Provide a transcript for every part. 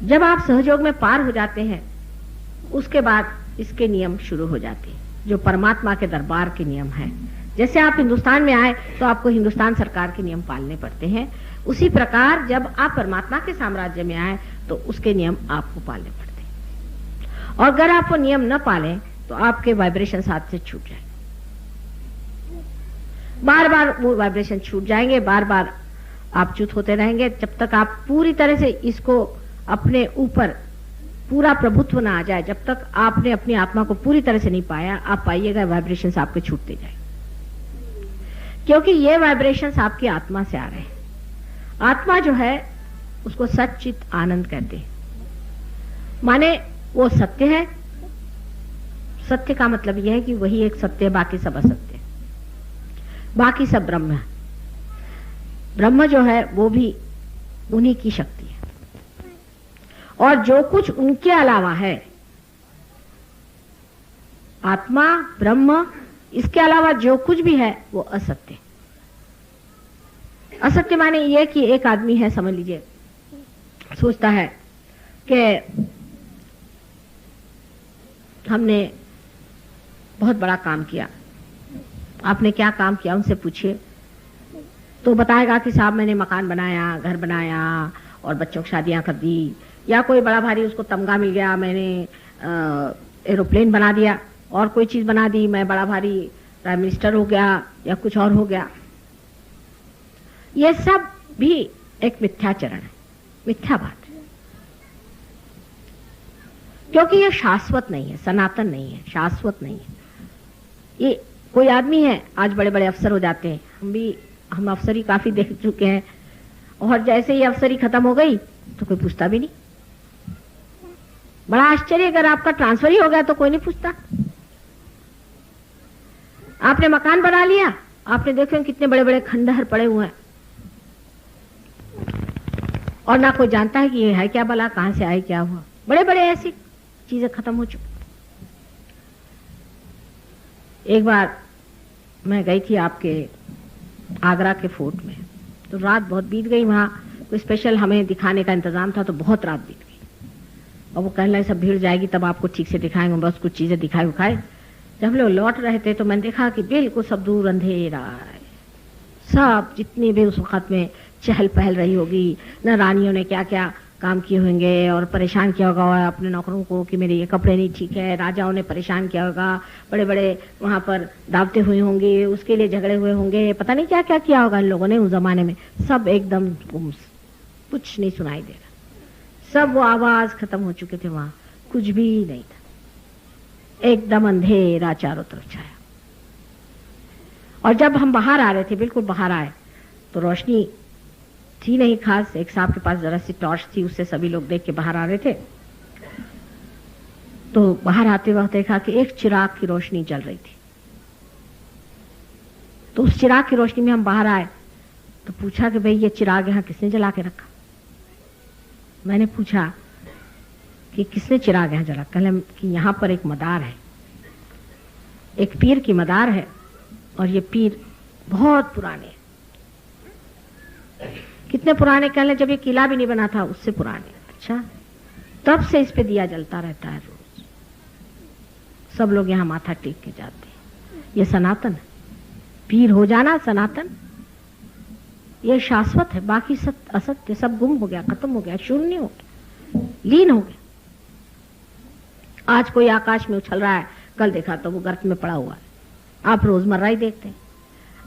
जब आप सहयोग में पार हो जाते हैं, उसके बाद इसके नियम शुरू हो जाते हैं, जो परमात्मा के दरबार के नियम हैं। जैसे आप हिंदुस्तान में आए तो आपको हिंदुस्तान सरकार के नियम पालने पड़ते हैं, उसी प्रकार जब आप परमात्मा के साम्राज्य में आए तो उसके नियम आपको पालने पड़ते हैं। और अगर आप वो नियम न पालें तो आपके वाइब्रेशन हाथ से छूट जाएंगे, बार बार वो वाइब्रेशन छूट जाएंगे, बार बार आप च्युत होते रहेंगे। जब तक आप पूरी तरह से इसको अपने ऊपर पूरा प्रभुत्व ना आ जाए, जब तक आपने अपनी आत्मा को पूरी तरह से नहीं पाया, आप पाइएगा वाइब्रेशंस आपके छूटते जाए, क्योंकि ये वाइब्रेशंस आपकी आत्मा से आ रहे हैं। आत्मा जो है उसको सच्चित आनंद कहते हैं, माने वो सत्य है। सत्य का मतलब यह है कि वही एक सत्य है, बाकी सब असत्य है, बाकी सब ब्रह्म है। ब्रह्म जो है वो भी उन्हीं की शक्ति है, और जो कुछ उनके अलावा है, आत्मा ब्रह्म, इसके अलावा जो कुछ भी है वो असत्य। असत्य माने ये कि एक आदमी है, समझ लीजिए, सोचता है कि हमने बहुत बड़ा काम किया। आपने क्या काम किया उनसे पूछिए, तो बताएगा कि साहब मैंने मकान बनाया, घर बनाया और बच्चों की शादियां कर दी, या कोई बड़ा भारी उसको तमगा मिल गया, मैंने एरोप्लेन बना दिया और कोई चीज बना दी, मैं बड़ा भारी प्राइम मिनिस्टर हो गया या कुछ और हो गया। ये सब भी एक मिथ्याचरण है, मिथ्या बात है, क्योंकि ये शाश्वत नहीं है, सनातन नहीं है, शाश्वत नहीं है। ये कोई आदमी है, आज बड़े बड़े अफसर हो जाते हैं, हम अफसरी काफी देख चुके हैं, और जैसे ही अफसरी खत्म हो गई तो कोई पूछता भी नहीं। बड़ा आश्चर्य, अगर आपका ट्रांसफर ही हो गया तो कोई नहीं पूछता। आपने मकान बना लिया, आपने देखे कितने बड़े बड़े खंडहर पड़े हुए हैं, और ना कोई जानता है कि ये है क्या भला, कहां से आए, क्या हुआ। बड़े बड़े ऐसी चीजें खत्म हो चुकी। एक बार मैं गई थी आपके आगरा के फोर्ट में, तो रात बहुत बीत गई, वहां कोई स्पेशल हमें दिखाने का इंतजाम था, तो बहुत रात बीत गई, और वो कहने लगे सब भीड़ जाएगी तब आपको ठीक से दिखाएंगे, बस कुछ चीजें दिखाए उखाए। जब हम लोग लौट रहे थे तो मैंने देखा कि बिल्कुल सब दूर अंधेरा है, सब जितनी भी उस वक्त में चहल पहल रही होगी, न रानियों ने क्या क्या काम किए होंगे और परेशान किया होगा अपने नौकरों को कि मेरे ये कपड़े नहीं ठीक है, राजाओं ने परेशान किया होगा, बड़े बड़े वहां पर दावतें हुई होंगी, उसके लिए झगड़े हुए होंगे, पता नहीं क्या क्या किया होगा इन लोगों ने उस जमाने में। सब एकदम गुम, कुछ नहीं सुनाई दे रहा, सब वो आवाज खत्म हो चुके थे, वहां कुछ भी नहीं था, एकदम अंधेरा चारों तरफ छाया। और जब हम बाहर आ रहे थे, बिल्कुल बाहर आए, तो रोशनी थी नहीं खास, एक साहब के पास जरा सी टॉर्च थी, उससे सभी लोग देख के बाहर आ रहे थे। तो बाहर आते वक्त देखा कि एक चिराग की रोशनी जल रही थी, तो उस चिराग की रोशनी में हम बाहर आए, तो पूछा कि भाई ये चिराग यहाँ किसने जला के रखा। मैंने पूछा कि किसने चिराग यहाँ जला, कहले कि यहाँ पर एक मदार है, एक पीर की मदार है, और ये पीर बहुत पुराने हैं। कितने पुराने, कहले जब ये किला भी नहीं बना था उससे पुराने। अच्छा, तब से इस पे दिया जलता रहता है रोज, सब लोग यहाँ माथा टेक के जाते हैं। ये सनातन है, पीर हो जाना सनातन, ये शाश्वत है, बाकी सब असत्य, सब गुम हो गया, खत्म हो गया, शून्य हो गया, लीन हो गया। आज कोई आकाश में उछल रहा है, कल देखा तो वो गर्त में पड़ा हुआ है। आप रोजमर्रा ही देखते हैं,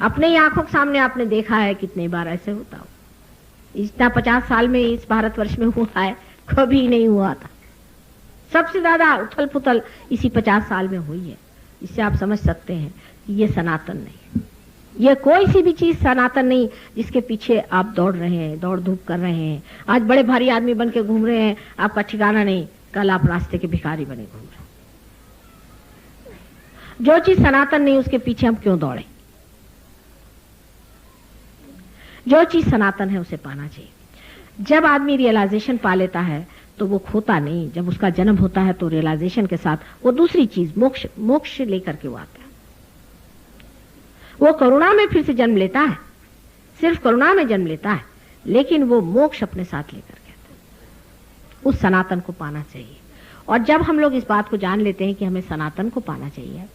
अपने ही आंखों के सामने आपने देखा है, कितनी बार ऐसे होता हो। इतना 50 साल में इस भारतवर्ष में हुआ है, कभी नहीं हुआ था। सबसे ज्यादा उथल पुथल इसी 50 साल में हुई है। इससे आप समझ सकते हैं कि ये सनातन नहीं, ये कोई सी भी चीज सनातन नहीं जिसके पीछे आप दौड़ रहे हैं, दौड़ धूप कर रहे हैं। आज बड़े भारी आदमी बन के घूम रहे हैं, आपका ठिकाना नहीं, कल आप रास्ते के भिखारी बने घूम रहे हैं। जो चीज सनातन नहीं उसके पीछे हम क्यों दौड़े। जो चीज सनातन है उसे पाना चाहिए। जब आदमी रियलाइजेशन पा लेता है तो वो खोता नहीं, जब उसका जन्म होता है तो रियलाइजेशन के साथ वो दूसरी चीज मोक्ष लेकर के वो आता है। वो करुणा में फिर से जन्म लेता है, सिर्फ करुणा में जन्म लेता है, लेकिन वो मोक्ष अपने साथ लेकर के आता है। उस सनातन को पाना चाहिए। और जब हम लोग इस बात को जान लेते हैं कि हमें सनातन को पाना चाहिए,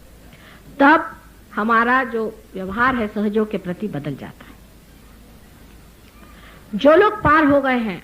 तब हमारा जो व्यवहार है सहयोग के प्रति बदल जाता है। जो लोग पार हो गए हैं